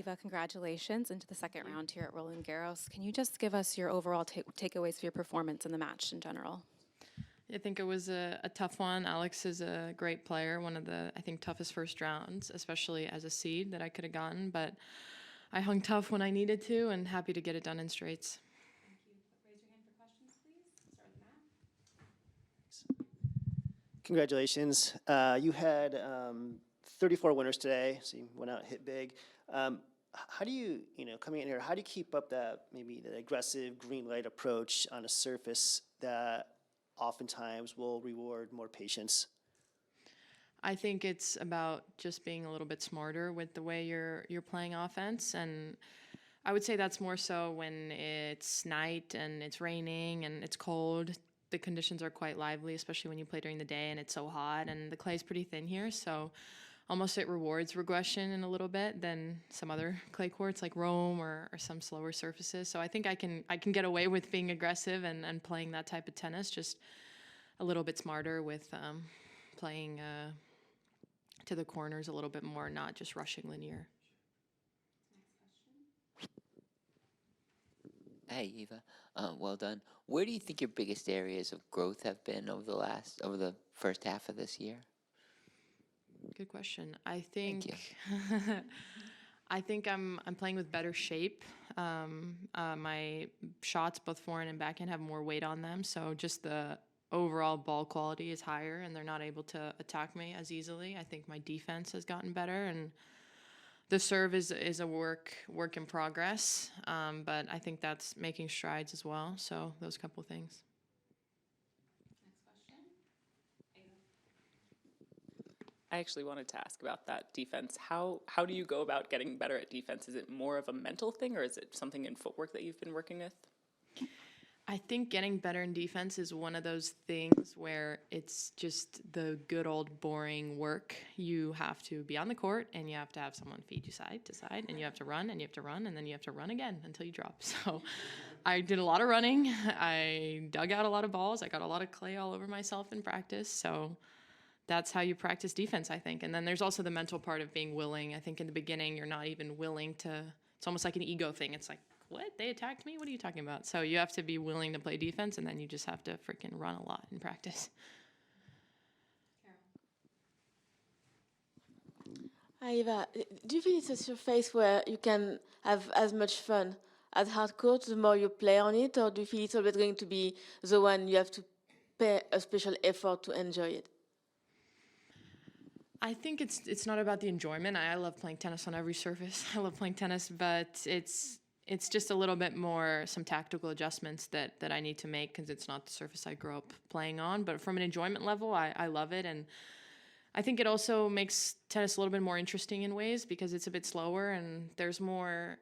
Iva, congratulations into the second round here at Roland-Garros. Can you just give us your overall takeaways for your performance in the match in general? I think it was a tough one. Alex is a great player, one of the, I think, toughest first rounds, especially as a seed that I could have gotten. But I hung tough when I needed to, and happy to get it done in straights. Thank you. Raise your hand for questions, please. Start with Matt. Congratulations. You had 34 winners today, so you went out and hit big. How do you, coming in here, how do you keep up that maybe the aggressive green light approach on a surface that oftentimes will reward more patience? I think it's about just being a little bit smarter with the way you're playing offense, and I would say that's more so when it's night and it's raining and it's cold. The conditions are quite lively, especially when you play during the day and it's so hot, and the clay is pretty thin here, so almost it rewards regression in a little bit than some other clay courts like Rome or some slower surfaces. So I think I can get away with being aggressive and playing that type of tennis, just a little bit smarter with playing to the corners a little bit more, not just rushing linear. Hey, Eva. Well done. Where do you think your biggest areas of growth have been over the first half of this year? Good question. I think Thank you. I think I'm playing with better shape. My shots, both forehand and backhand, have more weight on them, so just the overall ball quality is higher, and they're not able to attack me as easily. I think my defense has gotten better, and the serve is a work in progress, but I think that's making strides as well. So those couple things. I actually wanted to ask about that defense. How do you go about getting better at defense? Is it more of a mental thing, or is it something in footwork that you've been working with? I think getting better in defense is one of those things where it's just the good old boring work. You have to be on the court, and you have to have someone feed you side to side, and you have to run, and you have to run, and then you have to run again until you drop. So I did a lot of running. I dug out a lot of balls. I got a lot of clay all over myself in practice. So that's how you practice defense, I think. And then there's also the mental part of being willing. I think in the beginning, you're not even willing to, it's almost like an ego thing. It's like, what? They attacked me? What are you talking about? So you have to be willing to play defense, and then you just have to freaking run a lot in practice. Hi, Eva. Do you feel it's a surface where you can have as much fun as hard court the more you play on it, or do you feel it's always going to be the one you have to pay a special effort to enjoy it? I think it's not about the enjoyment. I love playing tennis on every surface. I love playing tennis, but it's just a little bit more some tactical adjustments that I need to make because it's not the surface I grew up playing on. But from an enjoyment level, I love it. And I think it also makes tennis a little bit more interesting in ways because it's a bit slower and there's more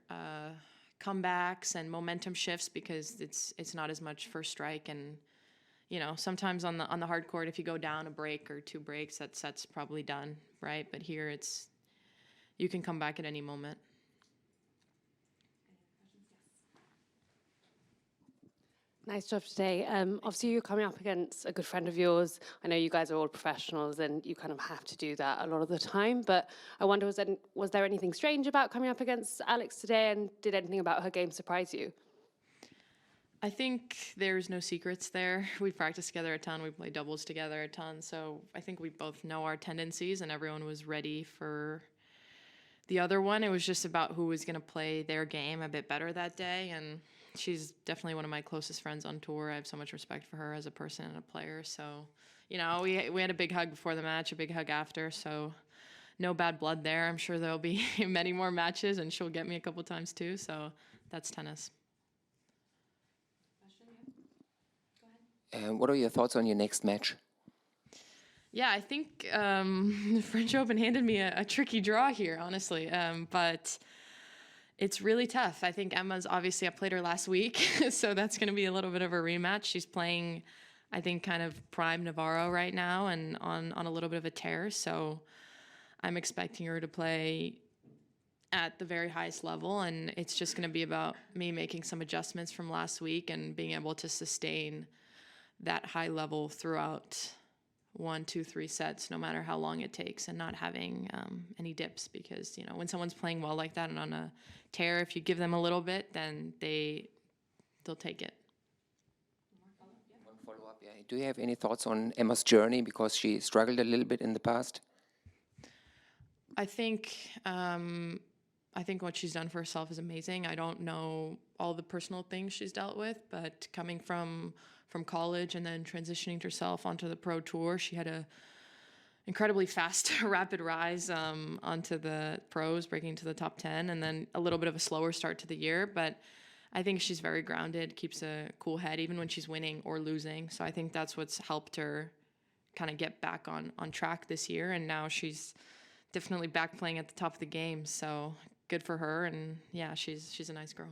comebacks and momentum shifts because it's not as much first strike. And sometimes on the hard court, if you go down a break or two breaks, that set's probably done, right? But here you can come back at any moment. Nice job today. Obviously, you're coming up against a good friend of yours. I know you guys are all professionals and you kind of have to do that a lot of the time. But I wonder, was there anything strange about coming up against Alex today, and did anything about her game surprise you? I think there's no secrets there. We practice together a ton. We play doubles together a ton. So I think we both know our tendencies, and everyone was ready for the other one. It was just about who was going to play their game a bit better that day. And she's definitely one of my closest friends on tour. I have so much respect for her as a person and a player. So, we had a big hug before the match, a big hug after. So no bad blood there. I'm sure there'll be many more matches, and she'll get me a couple times too. So that's tennis. And what are your thoughts on your next match? Yeah, I think the French Open handed me a tricky draw here, honestly. But it's really tough. I think Emma's obviously, I played her last week, so that's going to be a little bit of a rematch. She's playing, I think, kind of prime Navarro right now and on a little bit of a tear. So I'm expecting her to play at the very highest level, and it's just going to be about me making some adjustments from last week and being able to sustain that high level throughout 1, 2, 3 sets, no matter how long it takes, and not having any dips, because, you know, when someone's playing well like that and on a tear, if you give them a little bit, then they'll take it. One follow-up, yeah. Do you have any thoughts on Emma's journey, because she struggled a little bit in the past? I think what she's done for herself is amazing. I don't know all the personal things she's dealt with, but coming from college and then transitioning herself onto the pro tour, she had a incredibly fast, rapid rise onto the pros, breaking to the top 10, and then a little bit of a slower start to the year. But I think she's very grounded, keeps a cool head, even when she's winning or losing. So I think that's what's helped her kind of get back on track this year. And now she's definitely back playing at the top of the game. So good for her. And yeah, she's a nice girl.